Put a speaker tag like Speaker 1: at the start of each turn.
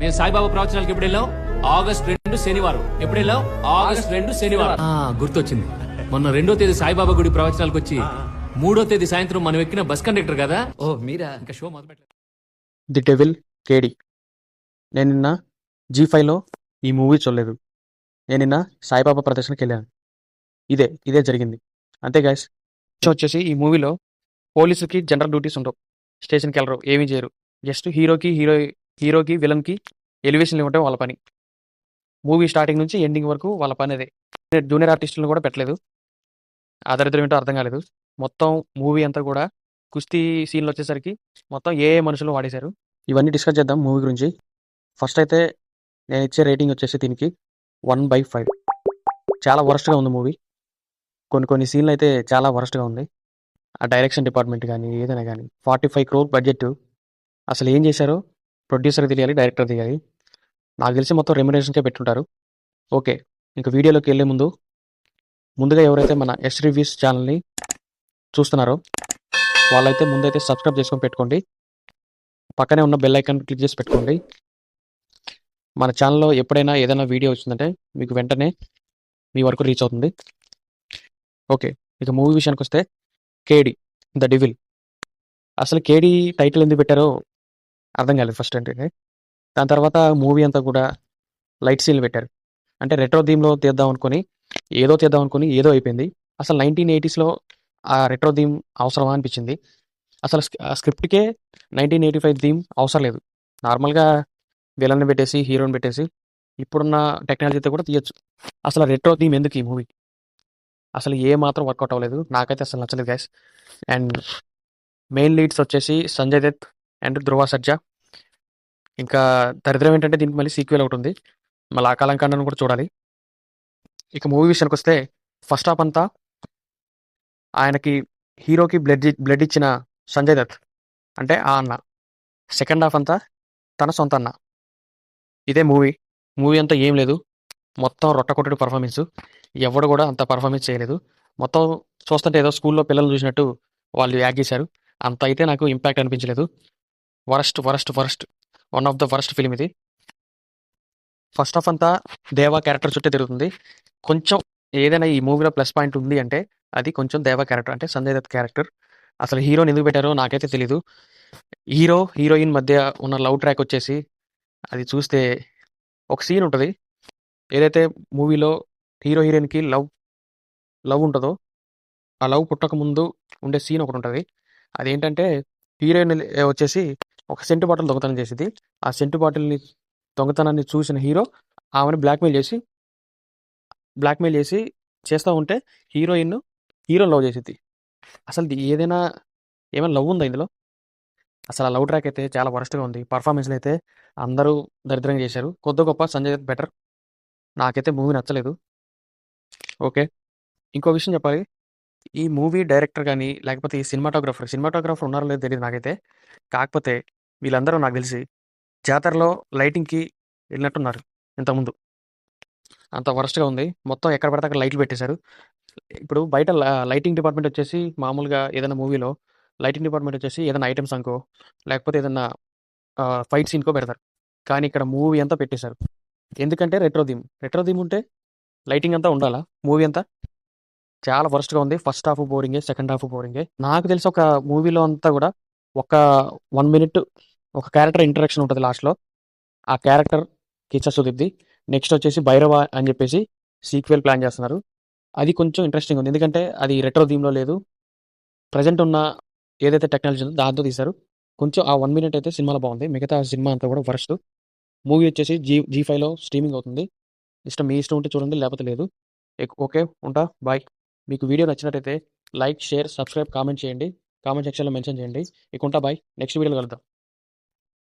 Speaker 1: మేము సాయిబాబా ప్రవచనాలకు ఎప్పుడు వెళ్ళాం? ఆగస్ట్ 2 శనివారం. ఎప్పుడు వెళ్ళాం? ఆగస్ట్ 2 శనివారం. గుర్తొచ్చింది. మొన్న 2వ తేదీ సాయిబాబా గుడి ప్రవచనాలకు వచ్చి 3వ తేదీ సాయంత్రం మనం ఎక్కిన బస్ కండక్టర్ కదా.
Speaker 2: ఓ మీరా?
Speaker 1: ఇంకా షో మొదలు.
Speaker 3: ది డెవిల్ కేడి. నేను నిన్న G5లో ఈ మూవీ చూడలేదు. నేను నిన్న సాయిబాబా ప్రదర్శనకి వెళ్ళాను. ఇదే జరిగింది. అంతే గైస్. వచ్చేసి ఈ మూవీలో పోలీసులకి జనరల్ డ్యూటీస్ ఉండవు. స్టేషన్కి వెళ్ళరు, ఏమీ చేయరు. జస్ట్ హీరోకి విలన్కి ఎలివేషన్లు ఇవ్వటం వాళ్ళ పని. మూవీ స్టార్టింగ్ నుంచి ఎండింగ్ వరకు వాళ్ళ పని అదే. జూనియర్ ఆర్టిస్టులను కూడా పెట్టలేదు. ఆ దరిద్రం ఏంటో అర్థం కాలేదు. మొత్తం మూవీ అంతా కూడా కుస్తీ సీన్లు వచ్చేసరికి మొత్తం ఏ మనుషులు వాడేశారు. ఇవన్నీ డిస్కస్ చేద్దాం మూవీ గురించి. ఫస్ట్ అయితే నేను ఇచ్చే రేటింగ్ వచ్చేసి దీనికి 1/5. చాలా వరస్ట్గా ఉంది మూవీ. కొన్ని సీన్లు అయితే చాలా వరస్ట్గా ఉంది. ఆ డైరెక్షన్ డిపార్ట్మెంట్ కానీ ఏదైనా కానీ 45 crore బడ్జెట్. అసలు ఏం చేశారో ప్రొడ్యూసర్కి తెలియాలి, డైరెక్టర్ తెలియాలి. నాకు తెలిసి మొత్తం రెమ్యునరేషన్కే పెట్టుంటారు. ఓకే, ఇంకా వీడియోలోకి వెళ్ళే ముందుగా ఎవరైతే మన ఎస్ రివ్యూస్ ఛానల్ని చూస్తున్నారో వాళ్ళైతే ముందైతే సబ్స్క్రైబ్ చేసుకొని పెట్టుకోండి. పక్కనే ఉన్న బెల్ ఐకాన్ క్లిక్ చేసి పెట్టుకోండి. మన ఛానల్లో ఎప్పుడైనా ఏదైనా వీడియో వచ్చిందంటే మీకు వెంటనే మీ వరకు రీచ్ అవుతుంది. ఓకే, ఇక మూవీ విషయానికి వస్తే కేడి ద డెవిల్. అసలు కేడి టైటిల్ ఎందుకు పెట్టారో అర్థం కాలేదు ఫస్ట్ అంటే. దాని తర్వాత మూవీ అంతా కూడా లైట్ సీన్లు పెట్టారు. అంటే రెట్రో థీమ్లో తీద్దాం అనుకుని ఏదో అయిపోయింది. అసలు 1980sలో ఆ రెట్రో థీమ్ అవసరమా అనిపించింది. అసలు ఆ స్క్రిప్ట్కే 1985 థీమ్ అవసరం లేదు. నార్మల్గా విలన్ని పెట్టేసి హీరోని పెట్టేసి ఇప్పుడున్న టెక్నాలజీతో కూడా తీయచ్చు. అసలు రెట్రో థీమ్ ఎందుకు ఈ మూవీ? అసలు ఏ మాత్రం వర్కౌట్ అవ్వలేదు. నాకైతే అసలు నచ్చలేదు గైస్. అండ్ మెయిన్ లీడ్స్ వచ్చేసి సంజయ్ దత్ అండ్ ధ్రువ సర్జా. ఇంకా దరిద్రం ఏంటంటే దీనికి మళ్ళీ సీక్వెల్ ఒకటి ఉంది. మళ్ళీ ఆ కాలంకాండను కూడా చూడాలి. ఇక మూవీ విషయానికి వస్తే ఫస్ట్ హాఫ్ అంతా ఆయనకి హీరోకి బ్లడ్ ఇచ్చిన సంజయ్ దత్ అంటే ఆ అన్న. సెకండ్ హాఫ్ అంతా తన సొంత అన్న. ఇదే మూవీ అంతా ఏం లేదు. మొత్తం రొట్టకొట్టడు పర్ఫార్మెన్స్. ఎవడు కూడా అంత పర్ఫార్మెన్స్ చేయలేదు. మొత్తం చూస్తుంటే ఏదో స్కూల్లో పిల్లలు చూసినట్టు వాళ్ళు యాక్ట్ చేశారు. అంత అయితే నాకు ఇంపాక్ట్ అనిపించలేదు. Worst one of the worst film ఇది. ఫస్ట్ హాఫ్ అంతా దేవా క్యారెక్టర్ చుట్టే తిరుగుతుంది. కొంచెం ఏదైనా ఈ మూవీలో ప్లస్ పాయింట్ ఉంది అంటే అది కొంచెం దేవా క్యారెక్టర్, అంటే సంజయ్ దత్ క్యారెక్టర్. అసలు హీరోని ఎందుకు పెట్టారో నాకైతే తెలీదు. హీరోయిన్ మధ్య ఉన్న లవ్ ట్రాక్ వచ్చేసి అది చూస్తే ఒక సీన్ ఉంటుంది. ఏదైతే మూవీలో హీరోయిన్కి లవ్ ఉంటుందో ఆ లవ్ పుట్టక ముందు ఉండే సీన్ ఒకటి ఉంటుంది. అదేంటంటే హీరోయిన్ వచ్చేసి ఒక సెంటు బాటిల్ దొంగతనం చేసింది. ఆ సెంటు బాటిల్ని దొంగతనాన్ని చూసిన హీరో ఆమెను బ్లాక్మెయిల్ చేసి చేస్తూ ఉంటే హీరో లవ్ చేసింది. అసలు ఏమైనా లవ్ ఉందా ఇందులో? అసలు ఆ లవ్ ట్రాక్ అయితే చాలా వరస్ట్గా ఉంది. పర్ఫార్మెన్స్లు అయితే అందరూ దరిద్రంగా చేశారు. కొద్ది గొప్ప సంజయ్ దత్ బెటర్. నాకైతే మూవీ నచ్చలేదు. ఓకే, ఇంకో విషయం చెప్పాలి. ఈ మూవీ డైరెక్టర్ కానీ లేకపోతే ఈ సినిమాటోగ్రాఫర్ ఉన్నారో లేదో తెలియదు నాకైతే. కాకపోతే వీళ్ళందరూ నాకు తెలిసి జాతరలో లైటింగ్కి వెళ్ళినట్టున్నారు ఇంతకుముందు. అంత వరస్ట్గా ఉంది. మొత్తం ఎక్కడ పడితే అక్కడ లైట్లు పెట్టేశారు. ఇప్పుడు బయట లైటింగ్ డిపార్ట్మెంట్ వచ్చేసి మామూలుగా ఏదైనా మూవీలో లైటింగ్ డిపార్ట్మెంట్ వచ్చేసి ఏదైనా ఐటమ్ సాంగ్కో లేకపోతే ఏదైనా ఫైట్ సీన్కో పెడతారు. కానీ ఇక్కడ మూవీ అంతా పెట్టేశారు. ఎందుకంటే రెట్రో థీమ్ ఉంటే లైటింగ్ అంతా ఉండాలా? మూవీ అంతా చాలా వరస్ట్గా ఉంది. ఫస్ట్ హాఫ్ బోరింగే, సెకండ్ హాఫ్ బోరింగే. నాకు తెలిసి ఒక మూవీలో అంతా కూడా ఒక 1 minute ఒక క్యారెక్టర్ ఇంటరాక్షన్ ఉంటుంది లాస్ట్లో. ఆ క్యారెక్టర్ కిచ్చ సుదీప్ది. నెక్స్ట్ వచ్చేసి భైరవ అని చెప్పేసి సీక్వెల్ ప్లాన్ చేస్తున్నారు. అది కొంచెం ఇంట్రెస్టింగ్ ఉంది. ఎందుకంటే అది రెట్రో థీమ్లో లేదు. ప్రజెంట్ ఉన్న ఏదైతే టెక్నాలజీ ఉందో దాంతో తీశారు. కొంచెం ఆ 1 minute అయితే సినిమాలో బాగుంది. మిగతా సినిమా అంతా కూడా వరస్ట్. మూవీ వచ్చేసి G5లో స్ట్రీమింగ్ అవుతుంది. మీ ఇష్టం ఉంటే చూడండి, లేకపోతే లేదు. ఓకే, ఉంటా, బాయ్. మీకు వీడియో నచ్చినట్టయితే లైక్, షేర్, సబ్స్క్రైబ్, కామెంట్ చేయండి. కామెంట్ సెక్షన్లో మెన్షన్ చేయండి. ఇక ఉంటా, బాయ్. నెక్స్ట్ వీడియోలో కలుద్దాం.